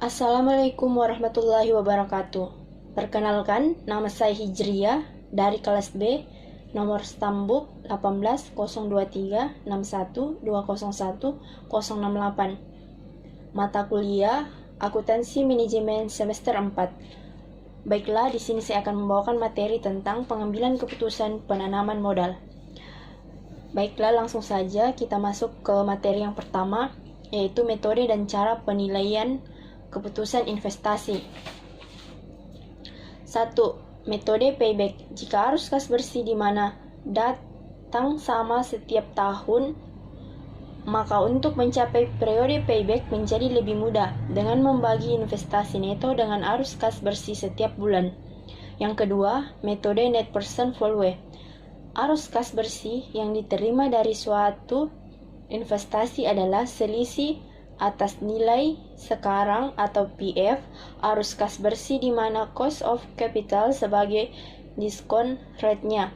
Assalamualaikum warahmatullahi wabarakatuh. Perkenalkan, nama saya Hijriyah dari kelas B, nomor stambuk 1802361201068. Mata kuliah Akuntansi Manajemen semester 4. Baiklah, di sini saya akan membawakan materi tentang pengambilan keputusan penanaman modal. Baiklah, langsung saja kita masuk ke materi yang pertama, yaitu metode dan cara penilaian keputusan investasi. 1. Metode payback. Jika arus kas bersih di mana datang sama setiap tahun, maka untuk mencapai periode payback menjadi lebih mudah dengan membagi investasi neto dengan arus kas bersih setiap bulan. Yang kedua, metode net present value. Arus kas bersih yang diterima dari suatu investasi adalah selisih atas nilai sekarang atau PF arus kas bersih di mana cost of capital sebagai diskon rate-nya.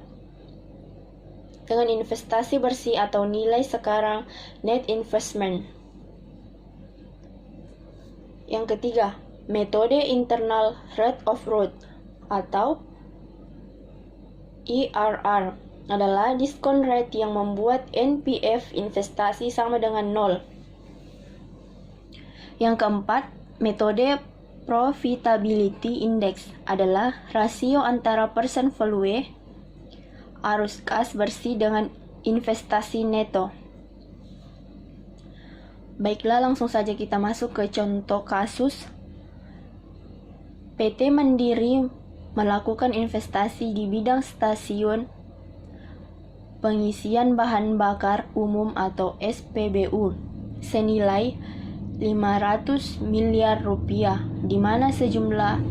Dengan investasi bersih atau nilai sekarang net investment. Yang ketiga, metode internal rate of growth atau IRR adalah diskon rate yang membuat NPV investasi sama dengan 0. Yang keempat, metode profitability index adalah rasio antara persen value arus kas bersih dengan investasi neto. Baiklah, langsung saja kita masuk ke contoh kasus. PT Mandiri melakukan investasi di bidang stasiun pengisian bahan bakar umum atau SPBU senilai 500 miliar rupiah, di mana sejumlah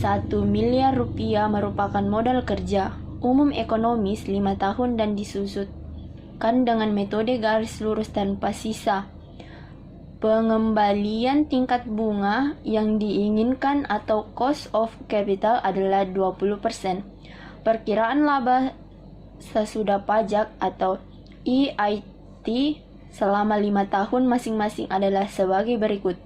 1 miliar rupiah merupakan modal kerja umum ekonomis 5 tahun dan disusutkan dengan metode garis lurus tanpa sisa. Pengembalian tingkat bunga yang diinginkan atau cost of capital adalah 20%. Perkiraan laba sesudah pajak atau EIT selama 5 tahun masing-masing adalah sebagai berikut.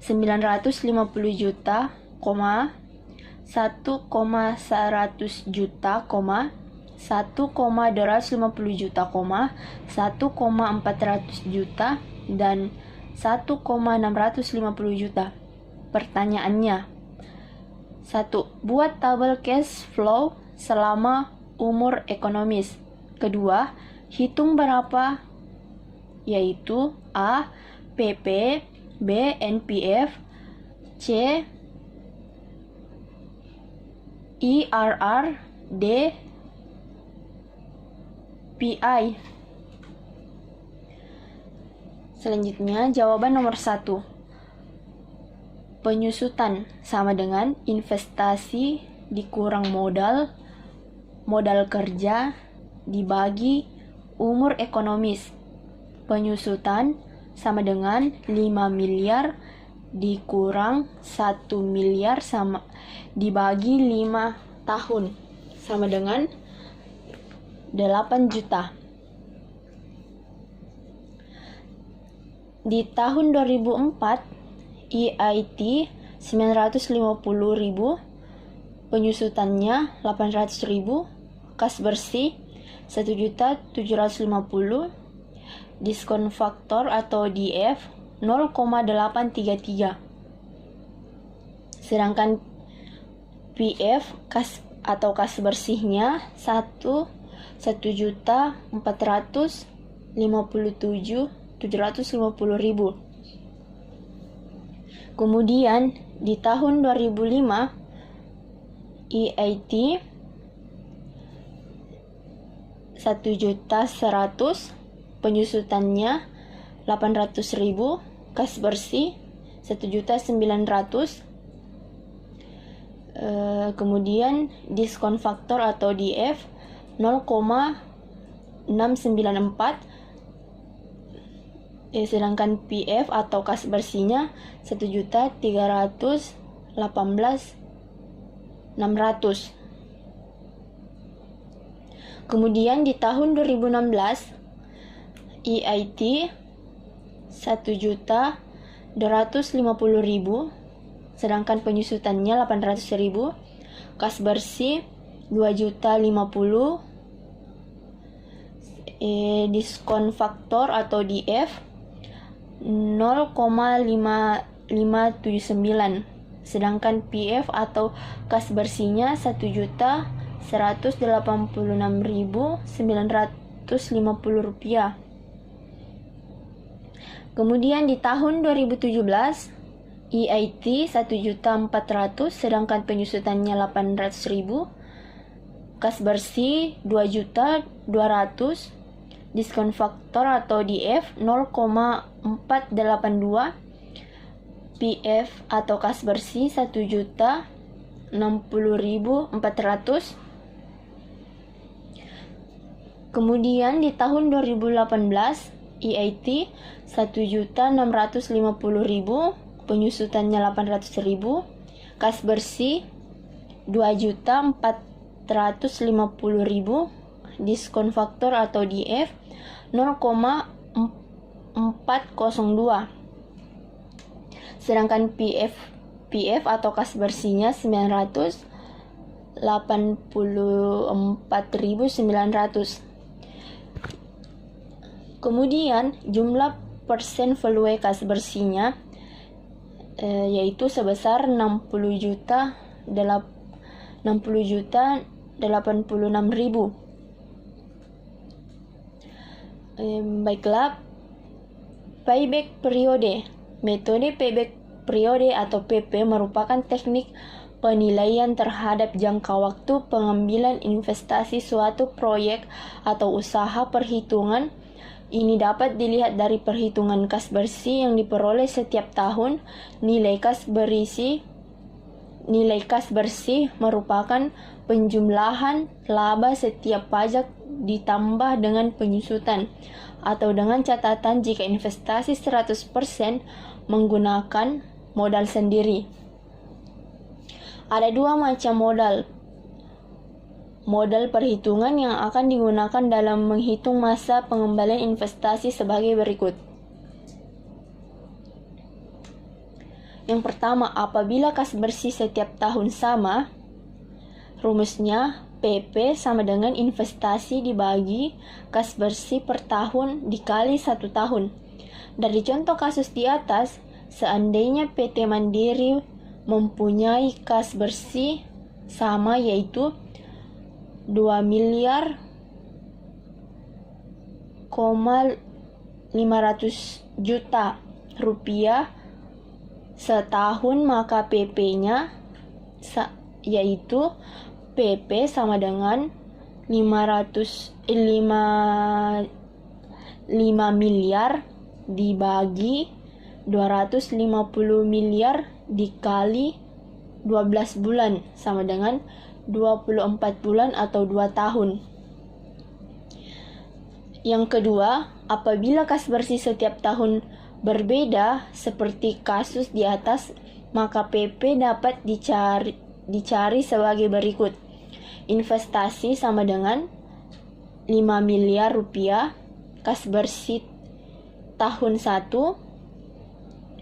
950 juta, 1,100 juta, 1,250 juta, 1,400 juta, dan 1,650 juta. Pertanyaannya, 1. Buat tabel cash flow selama umur ekonomis. Kedua, hitung berapa, yaitu A. PP, B. NPF, C. IRR, D. PI. Selanjutnya, jawaban nomor 1. Penyusutan sama dengan investasi dikurang modal kerja dibagi umur ekonomis. Penyusutan sama dengan 5 miliar dikurang 1 miliar sama dibagi 5 tahun sama dengan 8 juta. Di tahun 2004 EIT 950.000, penyusutannya 800.000, kas bersih 1.750.000, diskon faktor atau DF 0,833. Sedangkan PF kas atau kas bersihnya 1.457.750.000. Kemudian di tahun 2005 EIT 1.100.000, penyusutannya 800.000, kas bersih 1.900.000. Kemudian diskon faktor atau DF 0,694, sedangkan PF atau kas bersihnya 1.318.600. Kemudian di tahun 2016 EIT 1 juta 250.000, sedangkan penyusutannya 800.000. Kas bersih 2.050.000. Diskon faktor atau DF 0,5579, sedangkan PF atau kas bersihnya 1.186.950 rupiah. Kemudian di tahun 2017 EIT 1.400.000, sedangkan penyusutannya 800.000. Kas bersih 2.200.000. Diskon faktor atau DF 0,482. PF atau kas bersih 1.060.400. Kemudian di tahun 2018 EIT 1.650.000, penyusutannya 800.000. Kas bersih 2.450.000. Diskon faktor atau DF 0,402. Sedangkan PF atau kas bersihnya 984.900. Kemudian jumlah persen value kas bersihnya yaitu sebesar 60.086.000. Baiklah, payback periode. Metode payback periode atau PP merupakan teknik penilaian terhadap jangka waktu pengambilan investasi suatu proyek atau usaha. Perhitungan ini dapat dilihat dari perhitungan kas bersih yang diperoleh setiap tahun. Nilai kas bersih merupakan penjumlahan laba setiap pajak ditambah dengan penyusutan, atau dengan catatan jika investasi 100% menggunakan modal sendiri. Ada dua macam modal perhitungan yang akan digunakan dalam menghitung masa pengembalian investasi sebagai berikut. Yang pertama, apabila kas bersih setiap tahun sama, rumusnya PP sama dengan investasi dibagi kas bersih per tahun dikali 1 tahun. Dari contoh kasus di atas, seandainya PT Mandiri mempunyai kas bersih sama yaitu 2.500.000.000 rupiah setahun, maka PP-nya yaitu PP sama dengan 5 miliar dibagi 250 miliar dikali 12 bulan sama dengan 24 bulan atau 2 tahun. Yang kedua, apabila kas bersih setiap tahun berbeda seperti kasus di atas, maka PP dapat dicari sebagai berikut. Investasi sama dengan 5 miliar rupiah, kas bersih tahun 1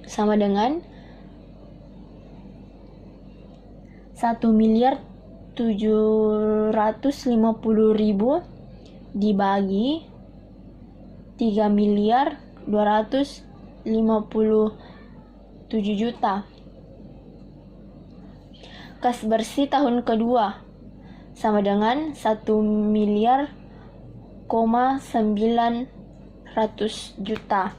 sama dengan 1.750.000 dibagi 3.257.000.000. Kas bersih tahun kedua sama dengan 1.900.000.000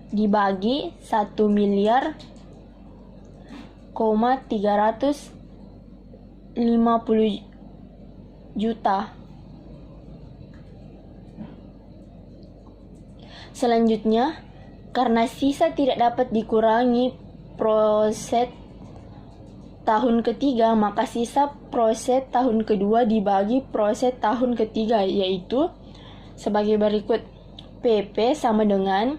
dibagi 1.350.000.000. Selanjutnya, karena sisa tidak dapat dikurangi proses tahun ketiga, maka sisa proses tahun kedua dibagi proses tahun ketiga, yaitu sebagai berikut. PP sama dengan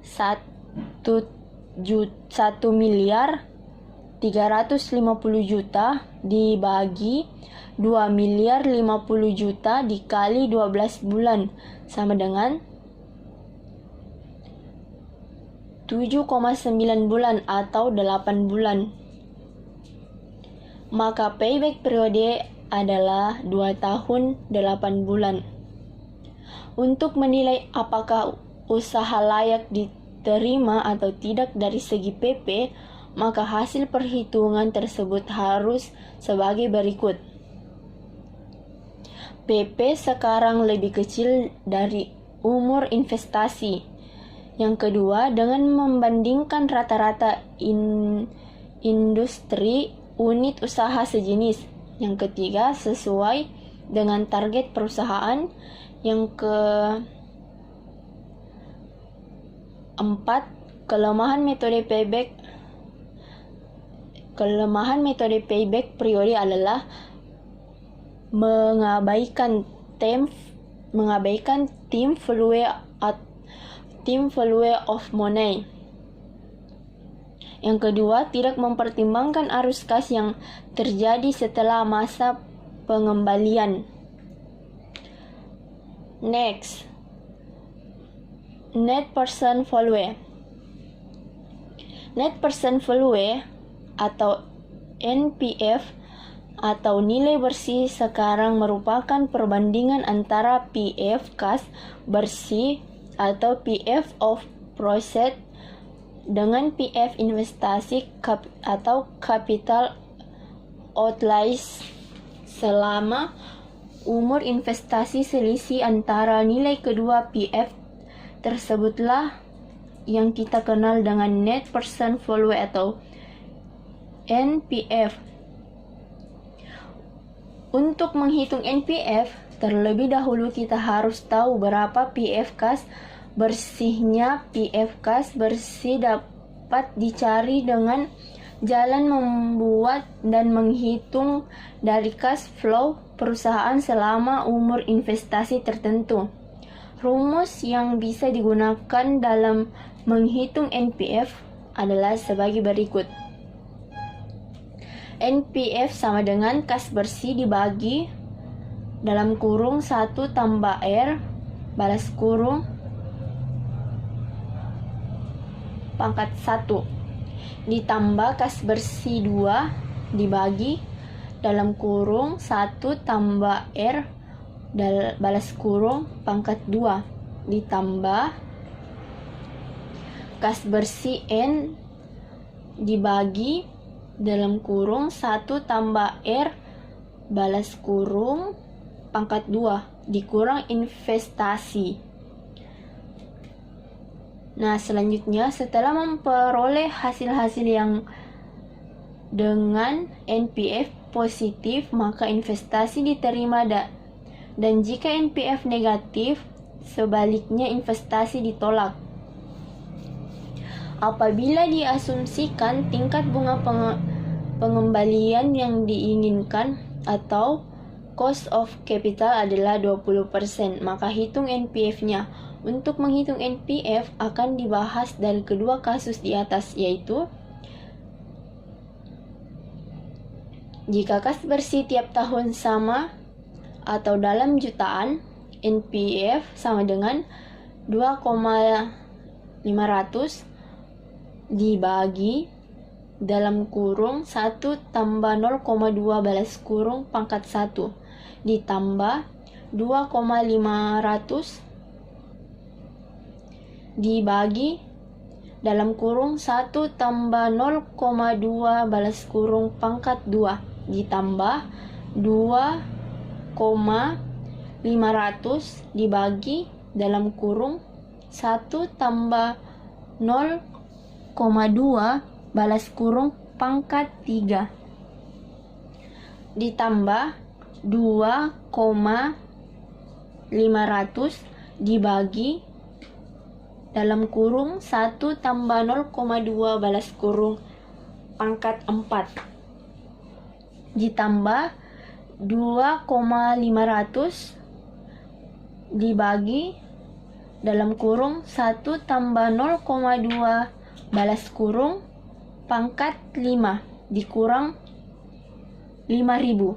1.350.000.000 dibagi 2.050.000.000 dikali 12 bulan sama dengan 7,9 bulan atau 8 bulan. Maka payback periode adalah 2 tahun 8 bulan. Untuk menilai apakah usaha layak diterima atau tidak dari segi PP, maka hasil perhitungan tersebut harus sebagai berikut. PP sekarang lebih kecil dari umur investasi. Yang kedua, dengan membandingkan rata-rata industri unit usaha sejenis. Yang ketiga, sesuai dengan target perusahaan. Yang keempat, kelemahan metode payback periode adalah mengabaikan tim value of money. Yang kedua, tidak mempertimbangkan arus kas yang terjadi setelah masa pengembalian. Next, net present value. Net present value atau NPF atau nilai bersih sekarang merupakan perbandingan antara PF kas bersih atau PF of profit dengan PF investasi atau capital outlays selama umur investasi. Selisih antara nilai kedua PF tersebutlah yang kita kenal dengan net present value atau NPF. Untuk menghitung NPF, terlebih dahulu kita harus tahu berapa PF kas bersihnya. PF kas bersih dapat dicari dengan jalan membuat dan menghitung dari cash flow perusahaan selama umur investasi tertentu. Rumus yang bisa digunakan dalam menghitung NPF adalah sebagai berikut. NPF sama dengan kas bersih dibagi dalam kurung 1 tambah R balas kurung pangkat 1 ditambah kas bersih 2 dibagi dalam kurung 1 tambah R balas kurung pangkat 2 ditambah kas bersih N dibagi dalam kurung 1 tambah R balas kurung pangkat 2 dikurang investasi. Nah, selanjutnya setelah memperoleh hasil-hasil yang dengan NPF positif, maka investasi diterima dan jika NPF negatif, sebaliknya investasi ditolak. Apabila diasumsikan tingkat bunga pengembalian yang diinginkan atau cost of capital adalah 20%, maka hitung NPF-nya. Untuk menghitung NPF akan dibahas dari kedua kasus di atas, yaitu jika kas bersih tiap tahun sama atau dalam jutaan, NPF sama dengan 2,500 dibagi dalam kurung 1 tambah 0,2 balas kurung pangkat 1 ditambah 2,500 dibagi dalam kurung 1 tambah 0,2 balas kurung pangkat 2 ditambah 2,500 dibagi dalam kurung 1 tambah 0,2 balas kurung pangkat 3 ditambah 2,500 dibagi dalam kurung 1 tambah 0,2 balas kurung pangkat 4 ditambah 2,500 dibagi dalam kurung 1 tambah 0,2 balas kurung pangkat 5 dikurang 5.000.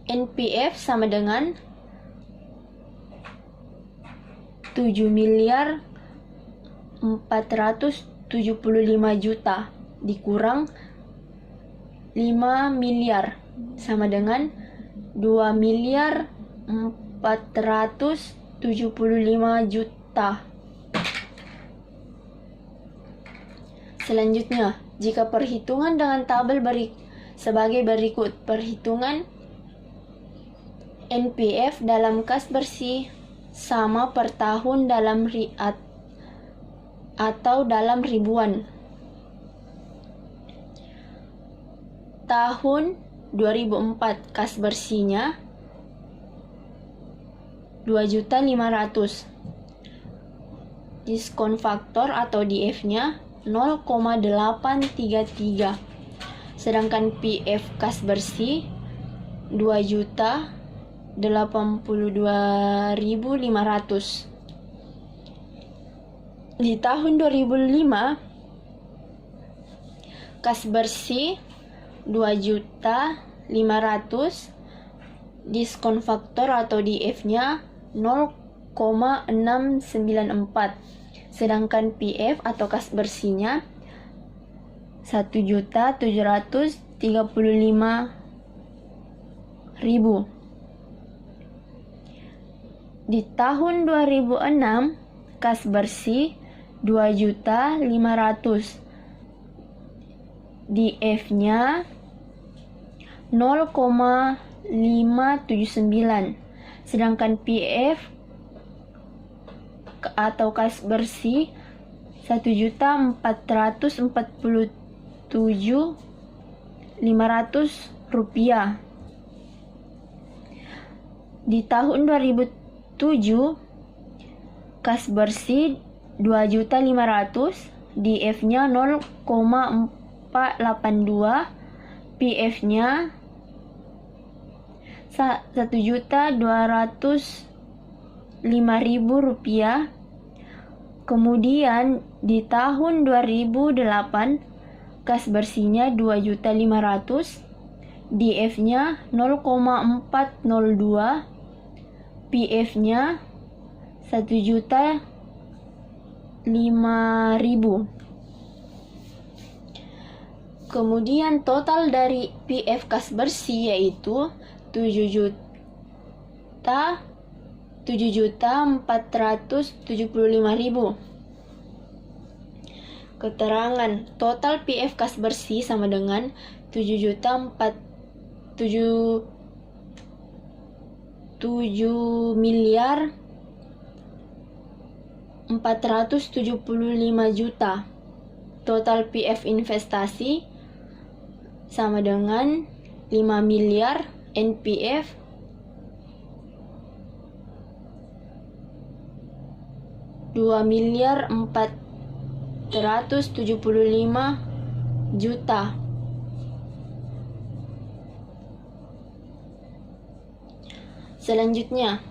NPF sama dengan 7 miliar 475 juta dikurang 5 miliar sama dengan 2 miliar 475 juta. Selanjutnya, jika perhitungan dengan tabel sebagai berikut. Perhitungan NPF dalam kas bersih sama per tahun dalam atau dalam ribuan. Tahun 2004 kas bersihnya 2.500.000. Diskon faktor atau DF-nya 0,833. Sedangkan PF kas bersih 2.082.500. Di tahun 2005 kas bersih 2.500.000, diskon faktor atau DF-nya 0,694. Sedangkan PF atau kas bersihnya 1.735.000. Di tahun 2006 kas bersih 2.500.000, DF-nya 0,579. Sedangkan PF atau kas bersih 1.447.500 rupiah. Di tahun 2007 kas bersih 2.500.000, DF-nya 0,482, PF-nya 1.205.000 rupiah. Kemudian di tahun 2008 kas bersihnya 2.500.000, DF-nya 0,402, PF-nya 1.005.000. Kemudian total dari PF kas bersih yaitu 7.475.000. Keterangan total PF kas bersih sama dengan 7.475.000.000. Total PF investasi sama dengan 5 miliar, NPF 2.475 juta. Selanjutnya,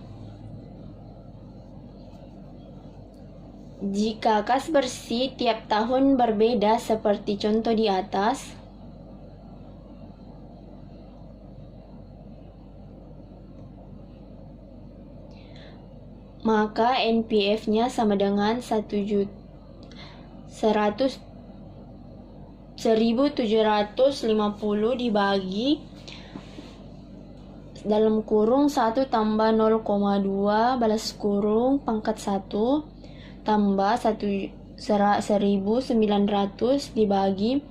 jika kas bersih tiap tahun berbeda seperti contoh di atas, maka NPF-nya sama dengan 1.750 dibagi dalam kurung 1 tambah 0,2 balas kurung pangkat 1 tambah 1.900 dibagi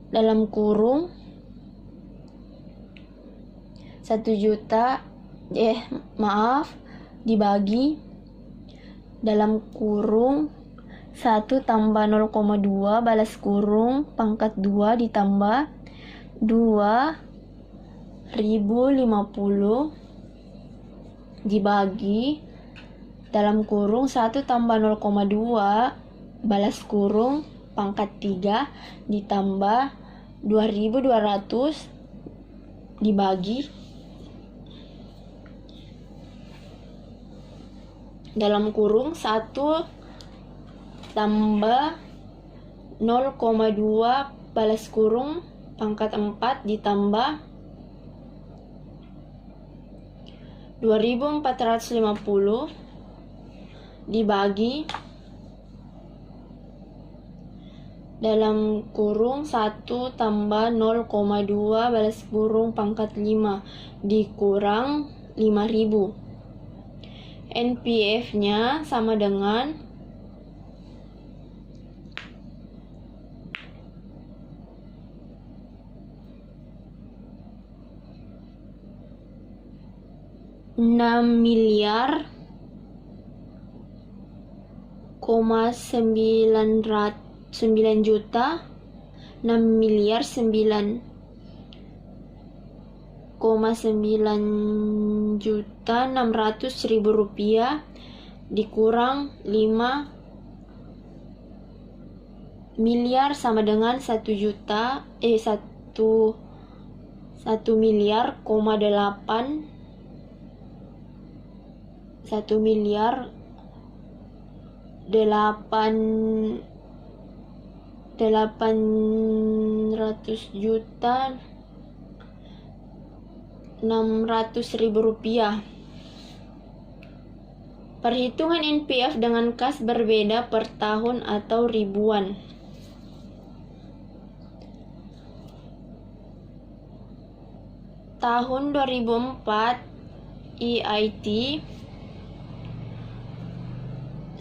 dalam kurung 1 juta dibagi dalam kurung 1 tambah 0,2 balas kurung pangkat 2 ditambah 2.050 dibagi dalam kurung 1 tambah 0,2 balas kurung pangkat 3 ditambah 2.200 dibagi dalam kurung 1 tambah 0,2 balas kurung pangkat 4 ditambah 2.450 dibagi dalam kurung 1 tambah 0,2 balas kurung pangkat 5 dikurang 5.000. NPF-nya sama dengan 6 juta 6.600.000 rupiah dikurang 5 miliar sama dengan 1 miliar, 800.600.000 rupiah. Perhitungan NPF dengan kas berbeda per tahun atau ribuan. Tahun 2004 EIT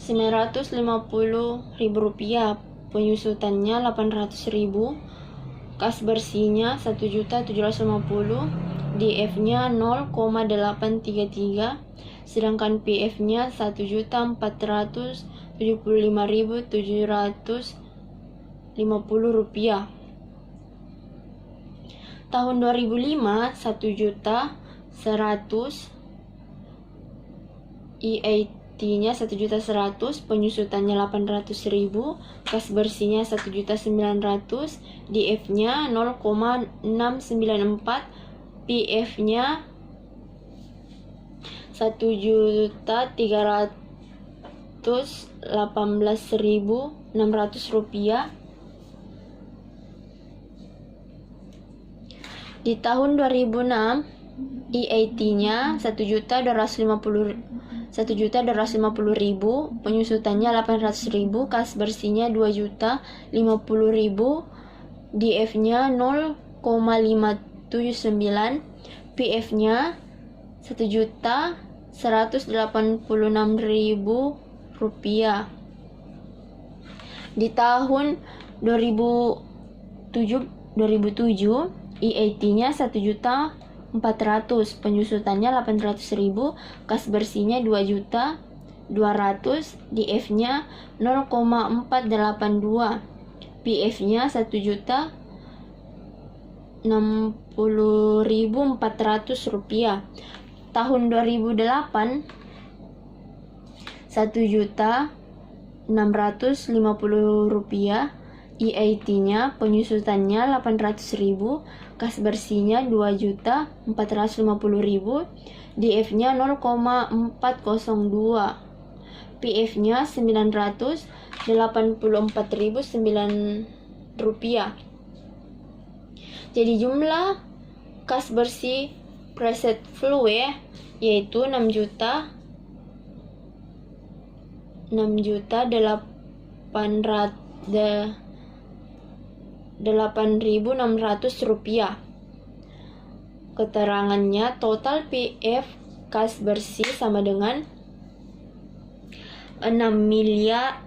950.000 rupiah, penyusutannya 800.000, kas bersihnya 1.750.000, DF-nya 0,833, sedangkan PF-nya 1.475.750 rupiah. Tahun 2005 1.100.000, EIT-nya 1.100.000, penyusutannya 800.000, kas bersihnya 1.900.000, DF-nya 0,694, PF-nya 1.318.600 rupiah. Di tahun 2006 EIT-nya 1.250.000, penyusutannya 800.000, kas bersihnya 2.050.000, DF-nya 0,579, PF-nya 1.186.000 rupiah. Di tahun 2007 EIT-nya 1.400.000, penyusutannya 800.000, kas bersihnya 2.200.000, DF-nya 0,482, PF-nya 1.060.400 rupiah. Tahun 2008 1.650.000 rupiah, EIT-nya penyusutannya 800.000, kas bersihnya 2.450.000, DF-nya 0,402, PF-nya 984.009 rupiah. Jadi jumlah kas bersih preset fluid yaitu 6.600.000 rupiah. Keterangannya, total PF kas bersih sama dengan 6 miliar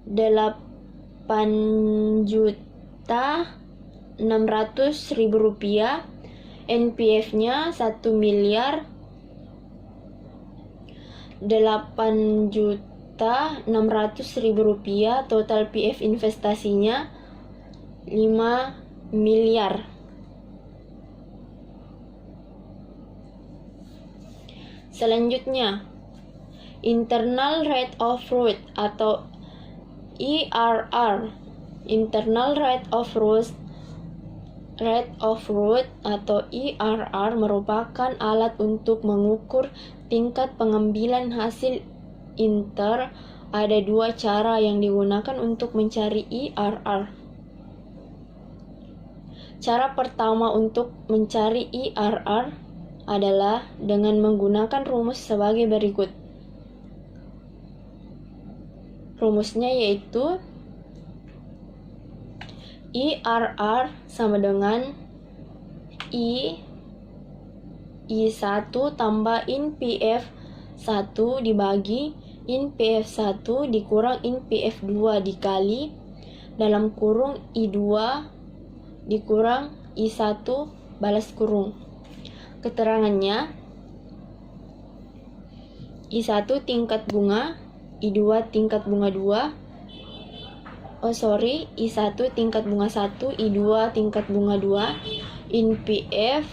8.600.000 rupiah. NPF-nya 1 miliar 8.600.000 rupiah. Total PF investasinya 5 miliar. Selanjutnya, internal rate of growth atau IRR. Internal rate of growth atau IRR merupakan alat untuk mengukur tingkat pengambilan hasil inter. Ada dua cara yang digunakan untuk mencari IRR. Cara pertama untuk mencari IRR adalah dengan menggunakan rumus sebagai berikut. rumusnya yaitu IRR sama dengan I1 tambah INPF 1 dibagi INPF 1 dikurang INPF 2 dikali dalam kurung I2 dikurang I1 balas kurung. Keterangannya, I1 tingkat bunga, I2 tingkat bunga 2, I1 tingkat bunga 1, I2 tingkat bunga 2, INPF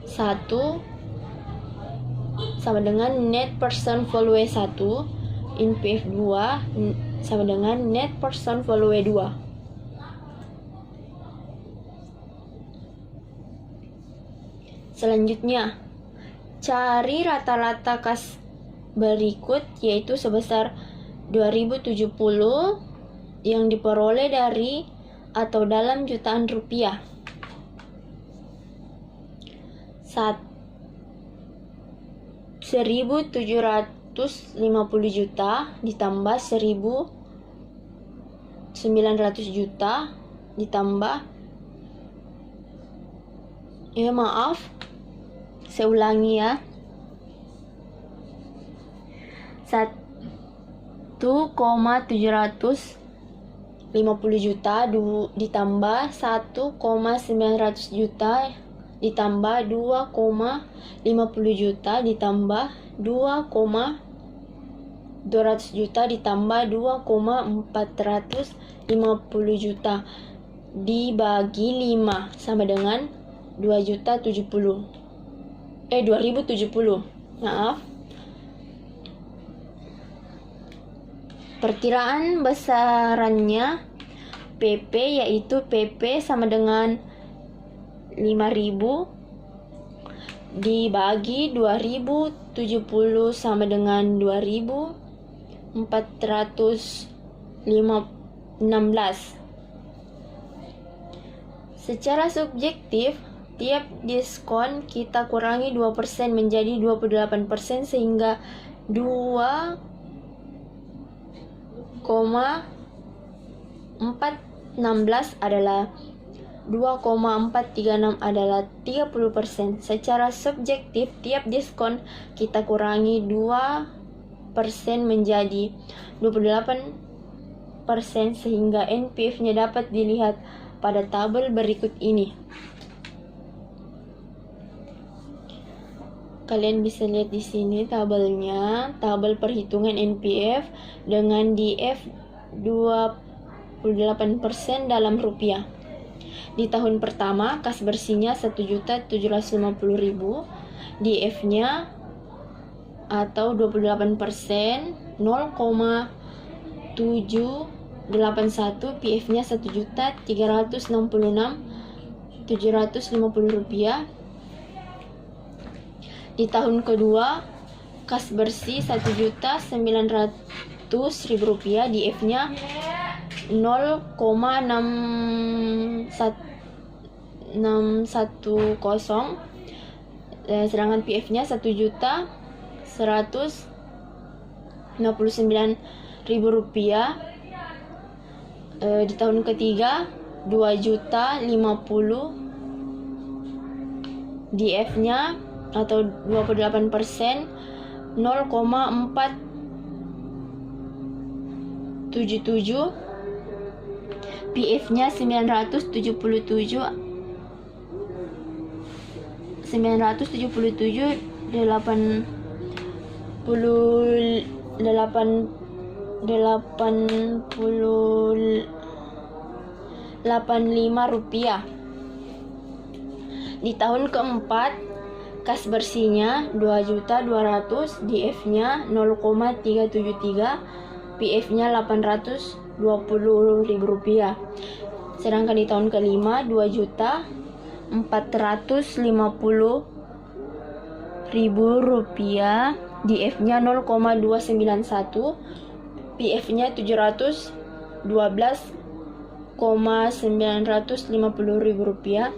1 sama dengan net person value 1, INPF 2 sama dengan net person value 2. Selanjutnya, cari rata-rata kas berikut yaitu sebesar 2070 yang diperoleh dari atau dalam jutaan rupiah. 1.750 juta ditambah 1.900 juta ditambah saya ulangi ya. 1.750 juta ditambah 1.900 juta ditambah 2.50 juta ditambah 2.200 juta ditambah 2.450 juta dibagi 5 sama dengan 2070. Maaf. Perkiraan besarannya PP yaitu PP sama dengan 5.000 dibagi 2070 sama dengan 2.416. Secara subjektif, tiap diskon kita kurangi 2% menjadi 28% sehingga 2,416 adalah 2,436 adalah 30%. Secara subjektif, tiap diskon kita kurangi 2% menjadi 28% sehingga NPF-nya dapat dilihat pada tabel berikut ini. Kalian bisa lihat di sini tabelnya, tabel perhitungan NPF dengan DF 28% dalam rupiah. Di tahun pertama, kas bersihnya 1.750.000, DF-nya atau 28%, 0,781, PF-nya 1.366.750 rupiah. Di tahun kedua, kas bersih 1.900.000 rupiah, DF-nya 0,610, sedangkan PF-nya 1.159.000 rupiah. Di tahun ketiga 2.050.000, DF-nya atau 28%, 0,477, PF-nya 987 rupiah. Di tahun keempat, kas bersihnya 2.200.000, DF-nya 0,373, PF-nya 820.000 rupiah. Sedangkan di tahun kelima 2.450.000 rupiah, DF-nya 0,291, PF-nya 712.950.000 rupiah.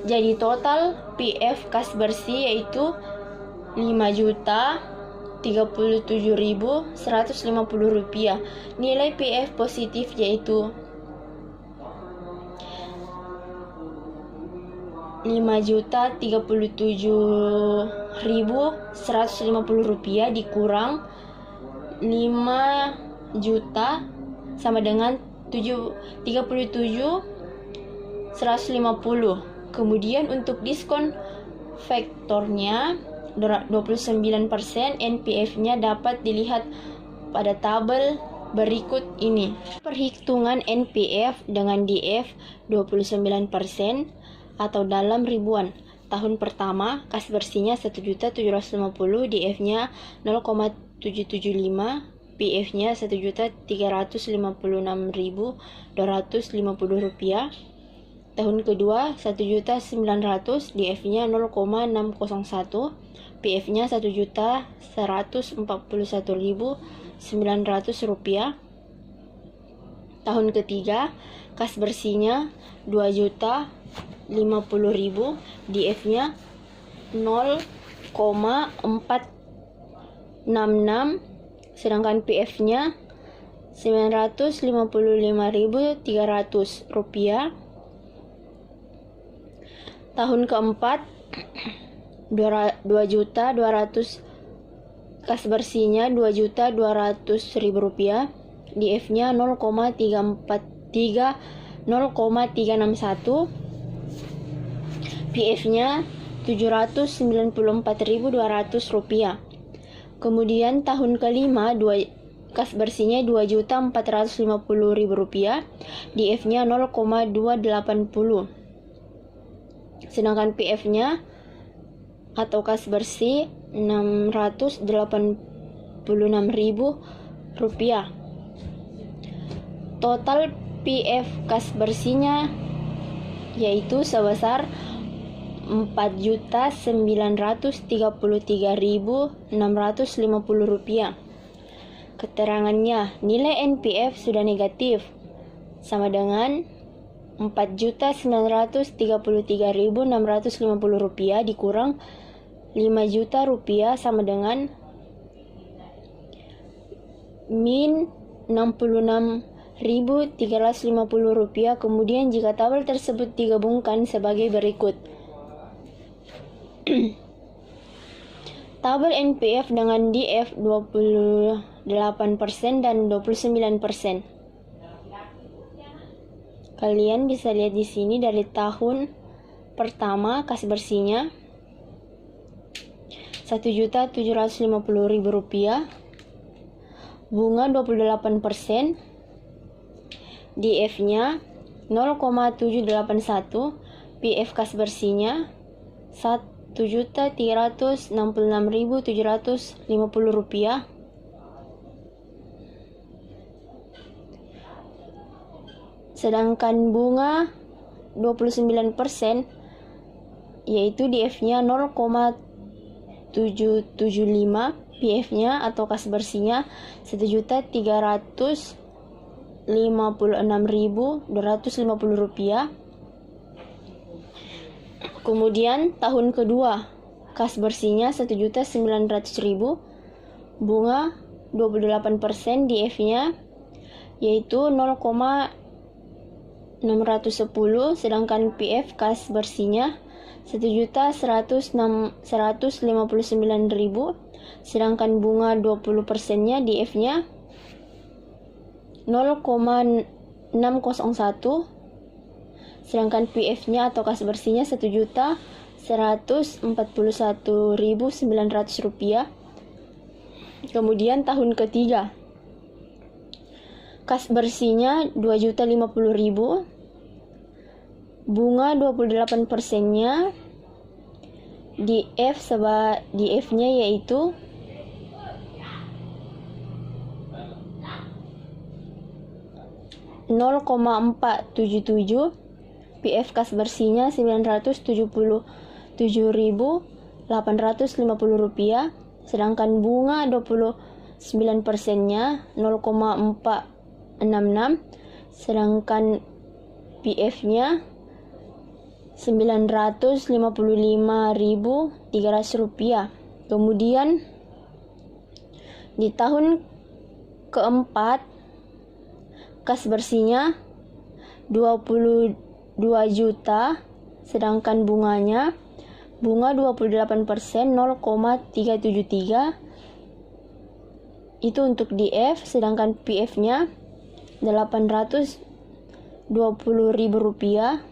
Jadi total PF kas bersih yaitu Rp37.150. Nilai PF positif yaitu Rp5.037.150 dikurang 5 juta sama dengan 37.150. Kemudian untuk diskon faktornya 29%, NPF-nya dapat dilihat pada tabel berikut ini. Perhitungan NPF dengan DF 29% atau dalam ribuan. Tahun pertama, kas bersihnya 1.750.000, DF-nya 0,775, PF-nya Rp1.356.250. Tahun kedua 1.900.000, DF-nya 0,601, PF-nya Rp1.141.900. Tahun ketiga, kas bersihnya 2.050.000, DF-nya 0,466, sedangkan PF-nya Rp955.300. Tahun keempat 2.200.000, kas bersihnya Rp2.200.000, DF-nya 0,361, PF-nya Rp794.200. Kemudian tahun kelima kas bersihnya Rp2.450.000, DF-nya 0,280, sedangkan PF-nya atau kas bersih Rp686.000. Total PF kas bersihnya yaitu sebesar Rp4.933.650. Keterangannya, nilai NPF sudah negatif, sama dengan Rp4.933.650 dikurang Rp5 juta sama dengan min Rp66.350. Kemudian jika tabel tersebut digabungkan sebagai berikut. Tabel NPF dengan DF 28% dan 29%. Kalian bisa lihat di sini dari tahun pertama kas bersihnya Rp1.750.000, bunga 28%, DF-nya 0,781, PF kas bersihnya Rp1.366.750. Sedangkan bunga 29%, yaitu DF-nya 0,775, PF-nya atau kas bersihnya Rp1.356.250. Kemudian tahun kedua kas bersihnya Rp1.900.000, bunga 28%, DF-nya yaitu 0,610, sedangkan PF kas bersihnya Rp1.159.000, sedangkan bunga 20%-nya DF-nya 0,601, sedangkan PF-nya atau kas bersihnya Rp1.141.900. Kemudian tahun ketiga, kas bersihnya Rp2.050.000, bunga 28%-nya, DF-nya yaitu Rp0,477, PF kas bersihnya Rp977.850, sedangkan bunga 29%-nya 0,466, sedangkan PF-nya Rp955.300. Kemudian Di tahun keempat, kas bersihnya 22 juta, sedangkan bunga 28%, 0,373. Itu untuk DF, sedangkan PF-nya 820.000 rupiah.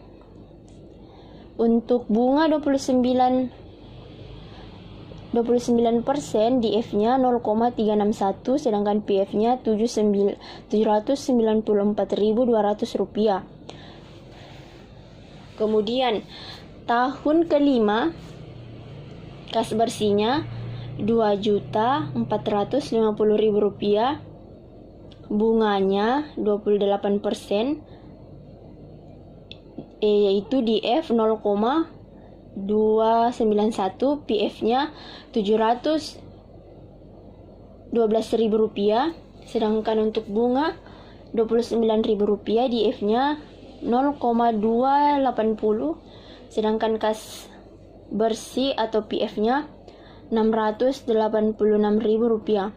Untuk bunga 29%, DF-nya 0,361, sedangkan PF-nya 794.200 rupiah. Kemudian tahun kelima, kas bersihnya 2.450.000 rupiah, bunganya 28%, yaitu DF 0,291, PF-nya 712.000 rupiah, sedangkan untuk bunga 29.000 rupiah, DF-nya 0,280, sedangkan kas bersih atau PF-nya 686.000 rupiah.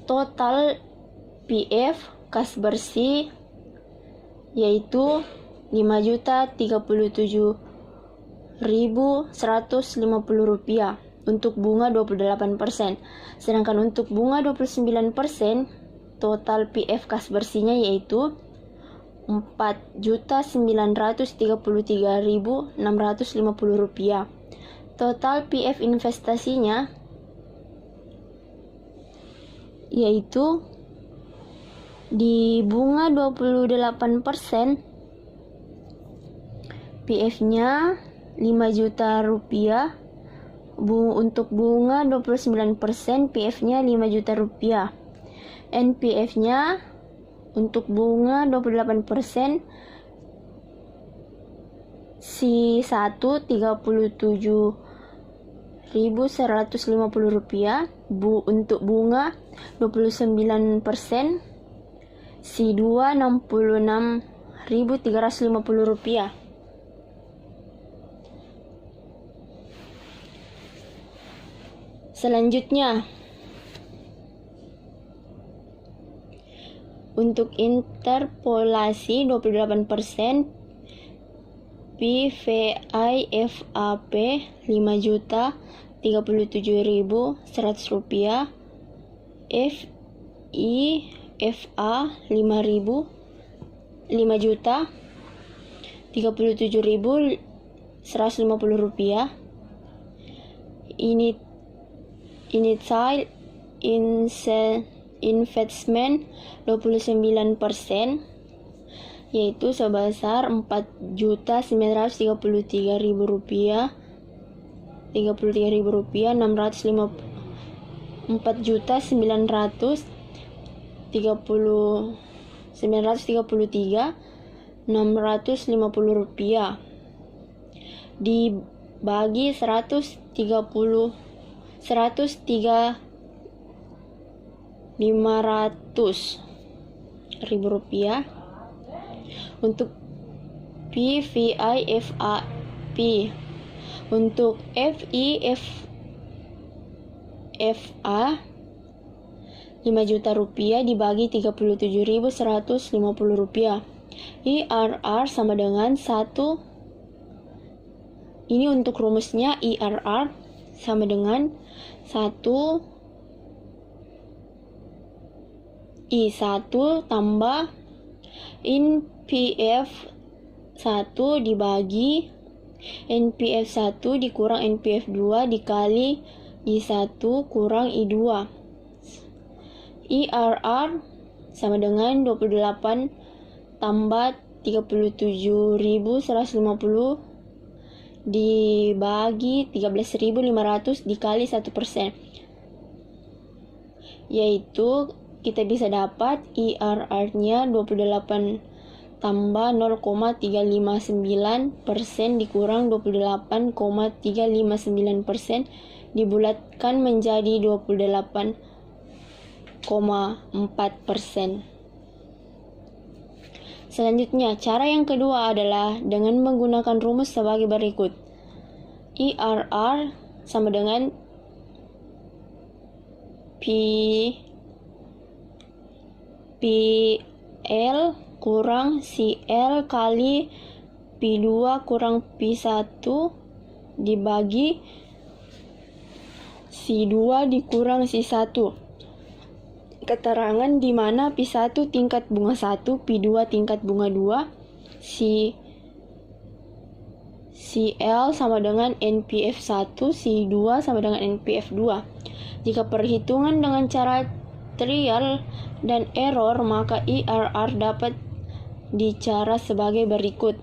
Total PF kas bersih yaitu 5.037.150 rupiah untuk bunga 28%. Sedangkan untuk bunga 29%, total PF kas bersihnya yaitu 4.933.650 rupiah. Total PF investasinya yaitu di bunga 28%, PF-nya 5 juta rupiah. Untuk bunga 29%, PF-nya 5 juta rupiah. NPF-nya untuk bunga 28%, C1 37.150 rupiah. Untuk bunga 29%, C2 66.350 rupiah. Selanjutnya, untuk interpolasi 28%, PVIFAP 5.037.100 rupiah, FIFA 5.037.150 rupiah. Initial investment 29%, yaitu sebesar 4.933.000 rupiah, 4.933.650 rupiah dibagi 100.500.000 rupiah. Untuk PVIFAP, untuk FIFA 5 juta rupiah dibagi 37.150 rupiah. IRR sama dengan 1. Ini untuk rumusnya, IRR sama dengan 1 I1 tambah NPF 1 dibagi NPF 1 dikurang NPF 2 dikali I1 kurang I2. IRR sama dengan 28 tambah 37.150 dibagi 13.500 dikali 1%, yaitu kita bisa dapat IRR-nya 28 tambah 0,359% dikurang 28,359% dibulatkan menjadi 28,4%. Selanjutnya, cara yang kedua adalah dengan menggunakan rumus sebagai berikut. IRR sama dengan PL kurang CL kali P2 kurang P1 dibagi C2 dikurang C1. Keterangan di mana P1 tingkat bunga 1, P2 tingkat bunga 2, CL sama dengan NPF 1, C2 sama dengan NPF 2. Jika perhitungan dengan cara trial dan error, maka IRR dapat dicara sebagai berikut.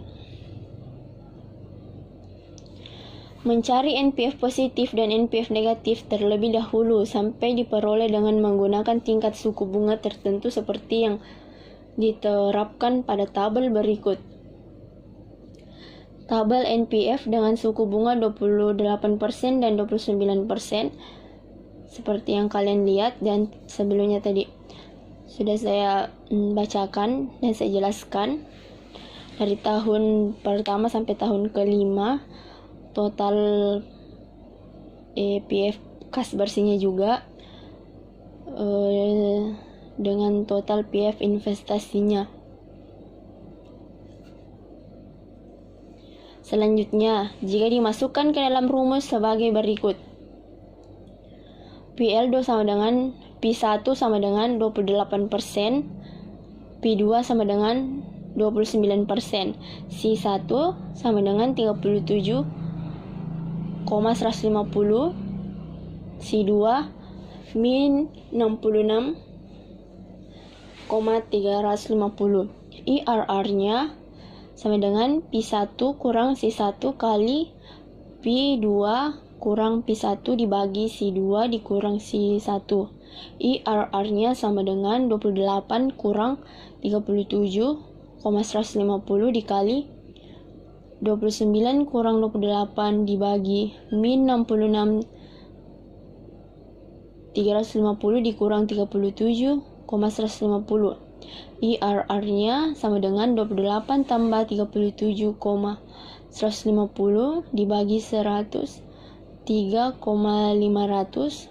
Mencari NPF positif dan NPF negatif terlebih dahulu sampai diperoleh dengan menggunakan tingkat suku bunga tertentu seperti yang diterapkan pada tabel berikut. Tabel NPF dengan suku bunga 28% dan 29% seperti yang kalian lihat dan sebelumnya tadi sudah saya bacakan dan saya jelaskan. Dari tahun pertama sampai tahun kelima total PF kas bersihnya juga dengan total PF investasinya. Selanjutnya, jika dimasukkan ke dalam rumus sebagai berikut. PL2 sama dengan P1 sama dengan 28%, P2 sama dengan 29%, C1 sama dengan 37,150, C2 min 66,350. IRR-nya sama dengan P1 kurang C1 kali P2 kurang P1 dibagi C2 dikurang C1. IRR-nya sama dengan 28 kurang 37,150 dikali 29 kurang 28 dibagi min 66,350 dikurang 37,150. IRR-nya sama dengan 28 tambah 37,150 dibagi 100 3,500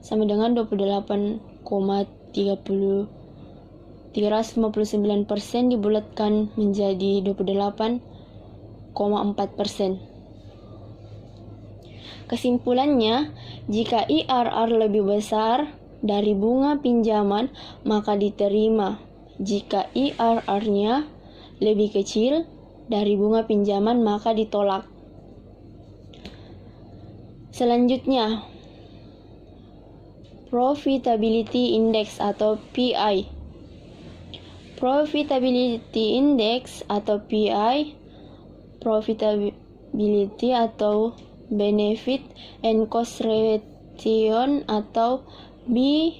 sama dengan 359% dibulatkan menjadi 28,4%. Kesimpulannya, jika IRR lebih besar dari bunga pinjaman maka diterima. Jika IRR-nya lebih kecil dari bunga pinjaman maka ditolak. Selanjutnya, Profitability Index atau PI. Profitability Index atau PI, Profitability atau Benefit and Cost Ratio atau B/C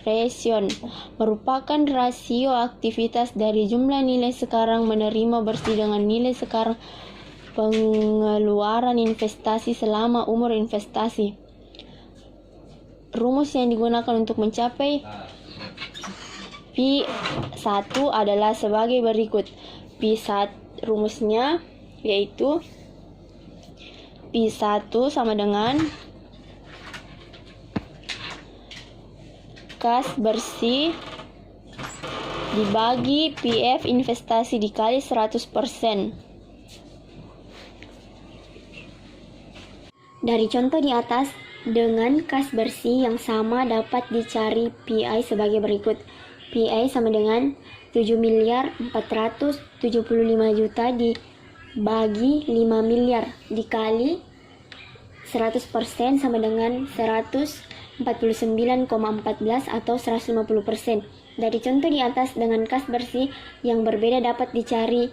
ratio merupakan rasio aktivitas dari jumlah nilai sekarang menerima bersih dengan nilai sekarang pengeluaran investasi selama umur investasi. Rumus yang digunakan untuk mencapai P1 adalah sebagai berikut. P1 rumusnya yaitu P1 sama dengan kas bersih dibagi PF investasi dikali 100%. Dari contoh di atas, dengan kas bersih yang sama dapat dicari PI sebagai berikut. PI sama dengan 7.475.000.000 dibagi 5 miliar dikali 100% sama dengan 149,14 atau 150%. Dari contoh di atas, dengan kas bersih yang berbeda dapat dicari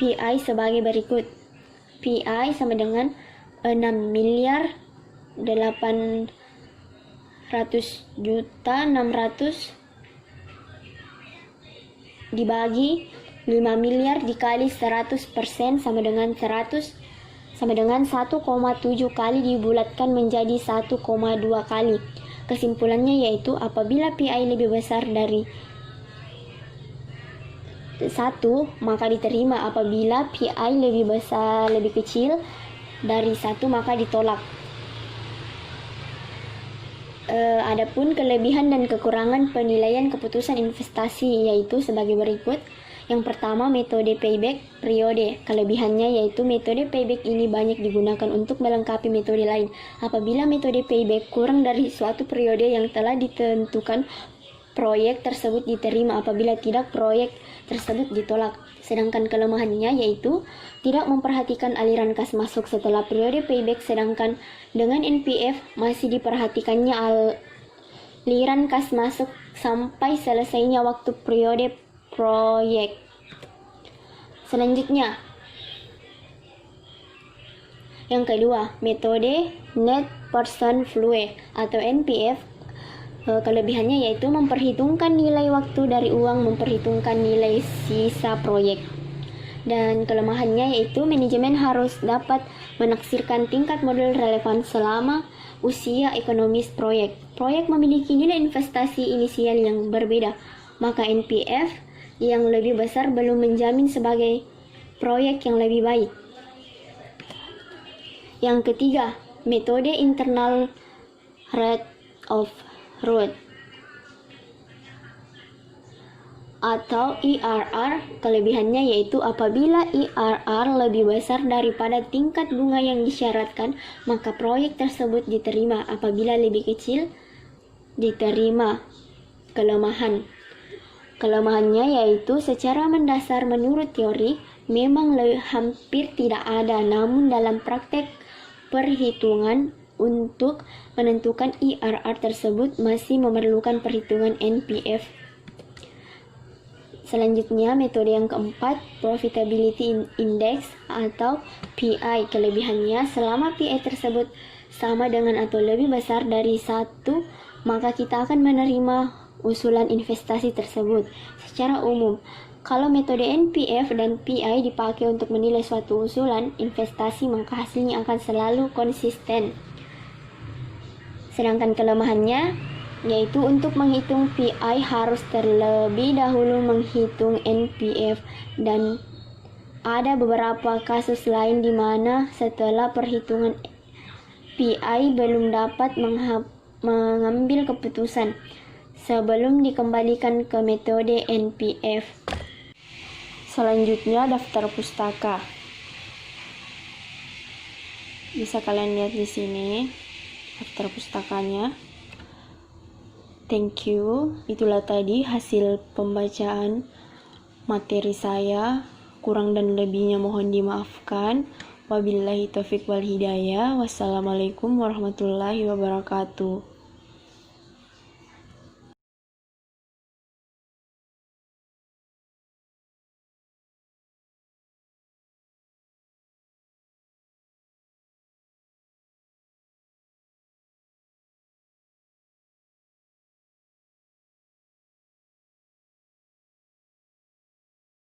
PI sebagai berikut. PI sama dengan 6.800.600.000 dibagi 5 miliar dikali 100% sama dengan 1,7 kali dibulatkan menjadi 1,2 kali. Kesimpulannya yaitu apabila PI lebih besar dari maka diterima. Apabila PI lebih kecil dari 1 maka ditolak. Adapun kelebihan dan kekurangan penilaian keputusan investasi yaitu sebagai berikut. Yang pertama, metode payback periode. Kelebihannya yaitu metode payback ini banyak digunakan untuk melengkapi metode lain. Apabila metode payback kurang dari suatu periode yang telah ditentukan, proyek tersebut diterima. Apabila tidak, proyek tersebut ditolak. Sedangkan kelemahannya yaitu tidak memperhatikan aliran kas masuk setelah periode payback, sedangkan dengan NPF masih diperhatikannya aliran kas masuk sampai selesainya waktu periode proyek. Selanjutnya, yang kedua, metode Net Present Value atau NPF. Kelebihannya yaitu memperhitungkan nilai waktu dari uang, memperhitungkan nilai sisa proyek. Dan kelemahannya yaitu manajemen harus dapat menaksirkan tingkat modal relevan selama usia ekonomis proyek. Proyek memiliki nilai investasi inisial yang berbeda, maka NPF yang lebih besar belum menjamin sebagai proyek yang lebih baik. Yang ketiga, metode internal rate of return atau IRR. Kelebihannya yaitu apabila IRR lebih besar daripada tingkat bunga yang disyaratkan, maka proyek tersebut diterima. Apabila lebih kecil, diterima. Kelemahannya yaitu secara mendasar menurut teori memang hampir tidak ada, namun dalam praktek perhitungan untuk menentukan IRR tersebut masih memerlukan perhitungan NPF. Selanjutnya, metode yang keempat, Profitability Index atau PI. Kelebihannya, selama PI tersebut sama dengan atau lebih besar dari 1, maka kita akan menerima usulan investasi tersebut. Secara umum, kalau metode NPF dan PI dipakai untuk menilai suatu usulan investasi, maka hasilnya akan selalu konsisten. Sedangkan kelemahannya yaitu untuk menghitung PI harus terlebih dahulu menghitung NPF, dan ada beberapa kasus lain di mana setelah perhitungan PI belum dapat mengambil keputusan sebelum dikembalikan ke metode NPF. Selanjutnya, daftar pustaka. Bisa kalian lihat di sini daftar pustakanya. Thank you. Itulah tadi hasil pembacaan materi saya. Kurang dan lebihnya mohon dimaafkan. Wabillahi taufiq wal hidayah. Wassalamualaikum warahmatullahi wabarakatuh.